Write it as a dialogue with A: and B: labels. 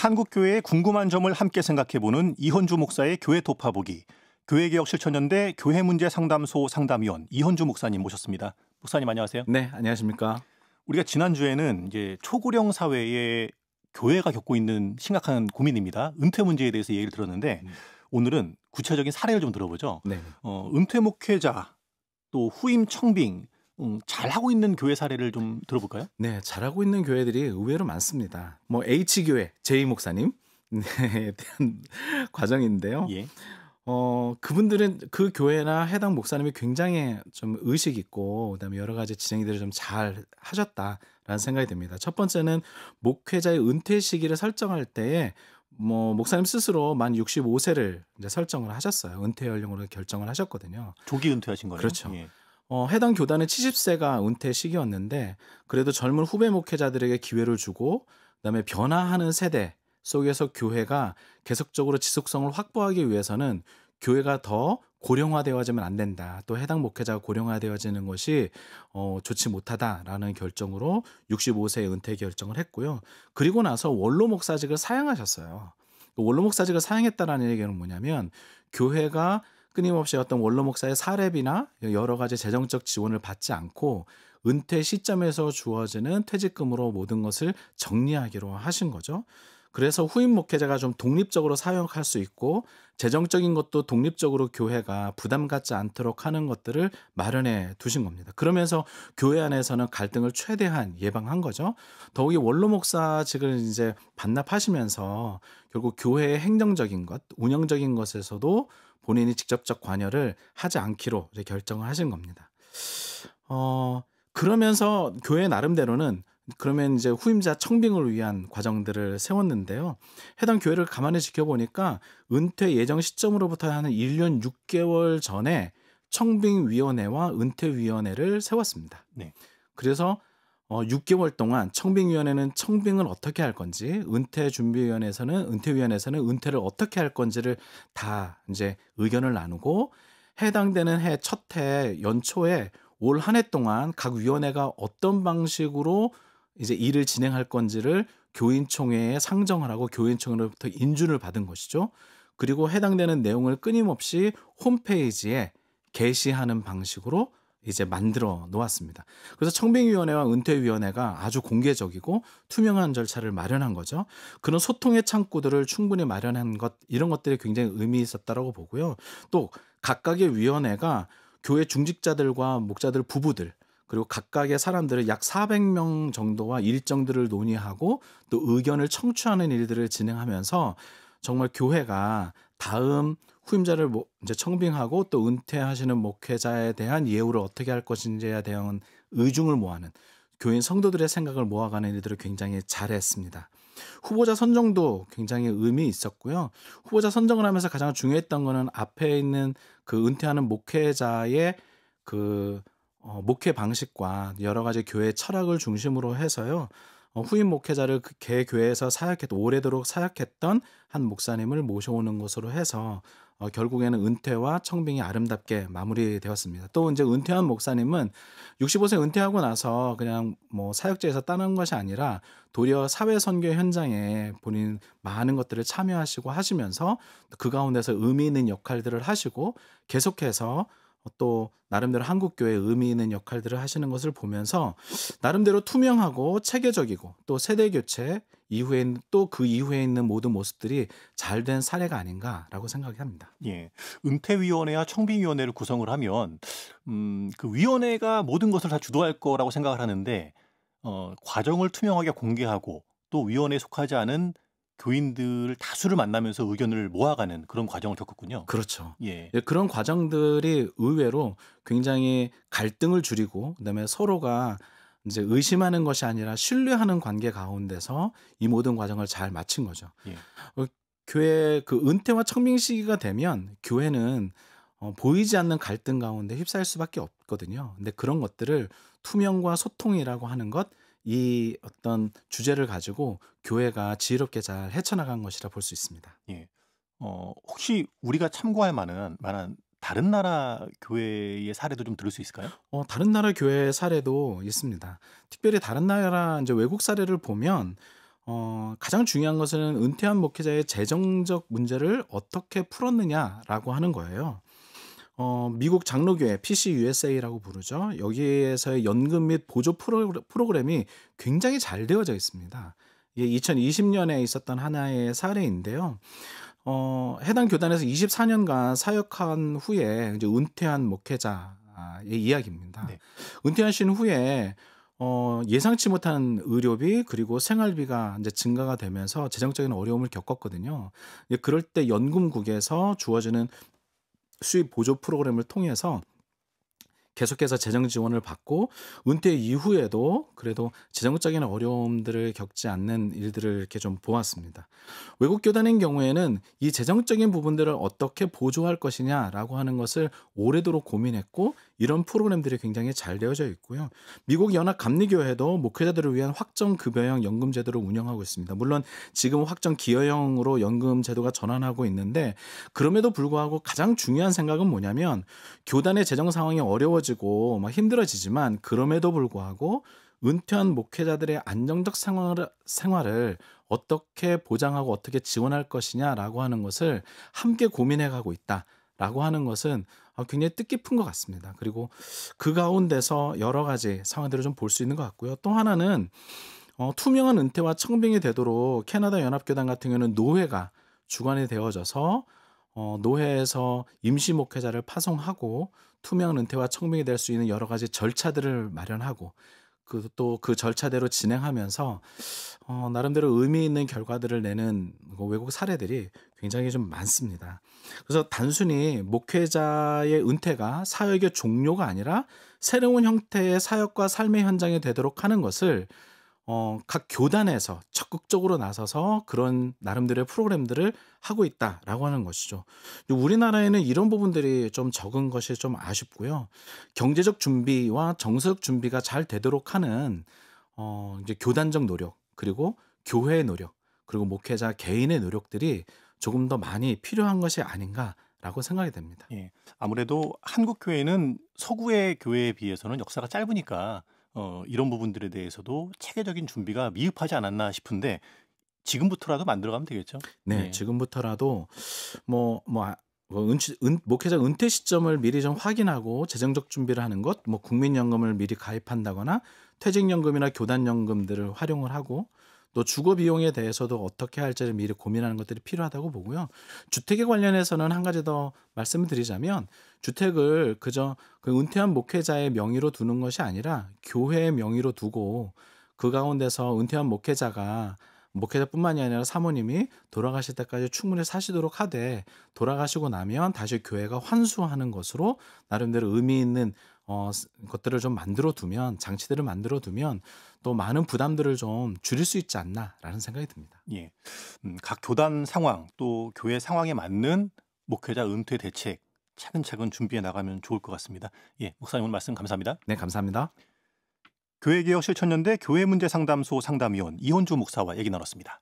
A: 한국교회의 궁금한 점을 함께 생각해보는 이헌주 목사의 교회 돌파보기. 교회개혁 실천연대 교회문제상담소 상담위원 이헌주 목사님 모셨습니다. 목사님 안녕하세요.
B: 네, 안녕하십니까.
A: 우리가 지난주에는 이제 초고령 사회에 교회가 겪고 있는 심각한 고민입니다. 은퇴 문제에 대해서 얘기를 들었는데 오늘은 구체적인 사례를 좀 들어보죠.
B: 네.
A: 은퇴 목회자 또 후임 청빙 잘하고 있는 교회 사례를 좀 들어볼까요?
B: 네, 잘하고 있는 교회들이 의외로 많습니다. H교회 제이 목사님 에 대한 과정인데요.
A: 예.
B: 그분들은 그 교회나 해당 목사님이 굉장히 좀 의식 있고 그다음에 여러 가지 진행들을 좀 잘 하셨다라는 생각이 듭니다. 첫 번째는 목회자의 은퇴 시기를 설정할 때에 목사님 스스로 만 65세를 이제 설정을 하셨어요. 은퇴 연령으로 결정을 하셨거든요.
A: 조기 은퇴하신 거예요?
B: 그렇죠.
A: 예.
B: 해당 교단은 70세가 은퇴 시기였는데 그래도 젊은 후배 목회자들에게 기회를 주고 그다음에 변화하는 세대 속에서 교회가 계속적으로 지속성을 확보하기 위해서는 교회가 더 고령화되어지면 안 된다. 또 해당 목회자가 고령화되어지는 것이 좋지 못하다라는 결정으로 65세에 은퇴 결정을 했고요. 그리고 나서 원로 목사직을 사양하셨어요. 원로 목사직을 사양했다라는 얘기는 뭐냐면 교회가 끊임없이 어떤 원로 목사의 사례비나 여러 가지 재정적 지원을 받지 않고 은퇴 시점에서 주어지는 퇴직금으로 모든 것을 정리하기로 하신 거죠. 그래서 후임 목회자가 좀 독립적으로 사역할 수 있고 재정적인 것도 독립적으로 교회가 부담 갖지 않도록 하는 것들을 마련해 두신 겁니다. 그러면서 교회 안에서는 갈등을 최대한 예방한 거죠. 더욱이 원로 목사직을 이제 반납하시면서 결국 교회의 행정적인 것, 운영적인 것에서도 본인이 직접적 관여를 하지 않기로 이렇게 결정을 하신 겁니다. 그러면서 교회 나름대로는 그러면 이제 후임자 청빙을 위한 과정들을 세웠는데요. 해당 교회를 가만히 지켜보니까 은퇴 예정 시점으로부터 한 1년 6개월 전에 청빙위원회와 은퇴위원회를 세웠습니다.
A: 네.
B: 그래서 6개월 동안 청빙위원회는 청빙을 어떻게 할 건지, 은퇴위원회에서는 은퇴를 어떻게 할 건지를 다 이제 의견을 나누고 해당되는 해 첫 해 연초에 올 한 해 동안 각 위원회가 어떤 방식으로 이제 일을 진행할 건지를 교인총회에 상정을 하고 교인총회로부터 인준을 받은 것이죠. 그리고 해당되는 내용을 끊임없이 홈페이지에 게시하는 방식으로 이제 만들어 놓았습니다. 그래서 청빙위원회와 은퇴위원회가 아주 공개적이고 투명한 절차를 마련한 거죠. 그런 소통의 창구들을 충분히 마련한 것, 이런 것들이 굉장히 의미 있었다라고 보고요. 또 각각의 위원회가 교회 중직자들과 목자들 부부들 그리고 각각의 사람들을 약 400명 정도와 일정들을 논의하고 또 의견을 청취하는 일들을 진행하면서 정말 교회가 다음 후임자를 이제 청빙하고 또 은퇴하시는 목회자에 대한 예우를 어떻게 할 것인지에 대한 의중을 모아는 교인 성도들의 생각을 모아가는 일들을 굉장히 잘했습니다. 후보자 선정도 굉장히 의미 있었고요. 후보자 선정을 하면서 가장 중요했던 거는 앞에 있는 그 은퇴하는 목회자의 그 목회 방식과 여러 가지 교회 철학을 중심으로 해서요. 후임 목회자를 개 교회에서 오래도록 사역했던 한 목사님을 모셔오는 것으로 해서 결국에는 은퇴와 청빙이 아름답게 마무리되었습니다. 또 이제 은퇴한 목사님은 65세 은퇴하고 나서 그냥 사역지에서 따는 것이 아니라 도리어 사회 선교 현장에 본인 많은 것들을 참여하시고 하시면서 그 가운데서 의미 있는 역할들을 하시고 계속해서 또 나름대로 한국교회에 의미 있는 역할들을 하시는 것을 보면서 나름대로 투명하고 체계적이고 또 세대교체 이후에 또 그 이후에 있는 모든 모습들이 잘 된 사례가 아닌가라고 생각이 합니다.
A: 예, 은퇴위원회와 청빙위원회를 구성을 하면 그 위원회가 모든 것을 다 주도할 거라고 생각을 하는데 과정을 투명하게 공개하고 또 위원회에 속하지 않은 교인들 다수를 만나면서 의견을 모아가는 그런 과정을 겪었군요.
B: 그렇죠.
A: 예.
B: 그런 과정들이 의외로 굉장히 갈등을 줄이고 그다음에 서로가 이제 의심하는 것이 아니라 신뢰하는 관계 가운데서 이 모든 과정을 잘 마친 거죠.
A: 예.
B: 교회 그 은퇴와 청빙 시기가 되면 교회는 보이지 않는 갈등 가운데 휩싸일 수밖에 없거든요. 근데 그런 것들을 투명과 소통이라고 하는 것, 이 어떤 주제를 가지고 교회가 지혜롭게 잘 헤쳐나간 것이라 볼 수 있습니다.
A: 예. 혹시 우리가 참고할 만한 다른 나라 교회의 사례도 좀 들을 수 있을까요?
B: 다른 나라 교회 사례도 있습니다. 특별히 다른 나라 이제 외국 사례를 보면 가장 중요한 것은 은퇴한 목회자의 재정적 문제를 어떻게 풀었느냐라고 하는 거예요. 미국 장로교회 PCUSA라고 부르죠. 여기에서의 연금 및 보조 프로그램이 굉장히 잘 되어져 있습니다. 이게 2020년에 있었던 하나의 사례인데요. 해당 교단에서 24년간 사역한 후에 이제 은퇴한 목회자의 이야기입니다.
A: 네.
B: 은퇴하신 후에 예상치 못한 의료비 그리고 생활비가 이제 증가가 되면서 재정적인 어려움을 겪었거든요. 그럴 때 연금국에서 주어지는 수입 보조 프로그램을 통해서 계속해서 재정 지원을 받고 은퇴 이후에도 그래도 재정적인 어려움들을 겪지 않는 일들을 이렇게 좀 보았습니다. 외국 교단인 경우에는 이 재정적인 부분들을 어떻게 보조할 것이냐라고 하는 것을 오래도록 고민했고 이런 프로그램들이 굉장히 잘 되어져 있고요. 미국 연합 감리교회도 목회자들을 위한 확정 급여형 연금 제도를 운영하고 있습니다. 물론 지금 확정 기여형으로 연금 제도가 전환하고 있는데 그럼에도 불구하고 가장 중요한 생각은 뭐냐면 교단의 재정 상황이 어려워지고 막 힘들어지지만 그럼에도 불구하고 은퇴한 목회자들의 안정적 생활을 어떻게 보장하고 어떻게 지원할 것이냐라고 하는 것을 함께 고민해 가고 있다라고 하는 것은 굉장히 뜻깊은 것 같습니다. 그리고 그 가운데서 여러 가지 상황들을 좀 볼 수 있는 것 같고요. 또 하나는 투명한 은퇴와 청빙이 되도록 캐나다 연합교단 같은 경우는 노회가 주관이 되어져서 노회에서 임시 목회자를 파송하고 투명한 은퇴와 청빙이 될 수 있는 여러 가지 절차들을 마련하고 또 그 절차대로 진행하면서 나름대로 의미 있는 결과들을 내는 외국 사례들이 굉장히 좀 많습니다. 그래서 단순히 목회자의 은퇴가 사역의 종료가 아니라 새로운 형태의 사역과 삶의 현장이 되도록 하는 것을 각 교단에서 적극적으로 나서서 그런 나름대로의 프로그램들을 하고 있다라고 하는 것이죠. 우리나라에는 이런 부분들이 좀 적은 것이 좀 아쉽고요. 경제적 준비와 정서적 준비가 잘 되도록 하는 이제 교단적 노력 그리고 교회의 노력 그리고 목회자 개인의 노력들이 조금 더 많이 필요한 것이 아닌가라고 생각이 됩니다.
A: 예. 아무래도 한국 교회는 서구의 교회에 비해서는 역사가 짧으니까 이런 부분들에 대해서도 체계적인 준비가 미흡하지 않았나 싶은데 지금부터라도 만들어가면 되겠죠?
B: 네,
A: 예.
B: 지금부터라도 목회자 은퇴 시점을 미리 좀 확인하고 재정적 준비를 하는 것, 국민연금을 미리 가입한다거나 퇴직연금이나 교단연금들을 활용을 하고 또 주거 비용에 대해서도 어떻게 할지를 미리 고민하는 것들이 필요하다고 보고요. 주택에 관련해서는 한 가지 더 말씀을 드리자면 주택을 그저 그 은퇴한 목회자의 명의로 두는 것이 아니라 교회의 명의로 두고 그 가운데서 은퇴한 목회자뿐만이 아니라 사모님이 돌아가실 때까지 충분히 사시도록 하되 돌아가시고 나면 다시 교회가 환수하는 것으로 나름대로 의미 있는 것들을 좀 만들어 두면 장치들을 만들어 두면 또 많은 부담들을 좀 줄일 수 있지 않나라는 생각이 듭니다.
A: 예. 각 교단 상황 또 교회 상황에 맞는 목회자 은퇴 대책 차근차근 준비해 나가면 좋을 것 같습니다. 예, 목사님 오늘 말씀 감사합니다.
B: 네, 감사합니다.
A: 교회개혁 실천연대 교회문제상담소 상담위원 이혼주 목사와 얘기 나눴습니다.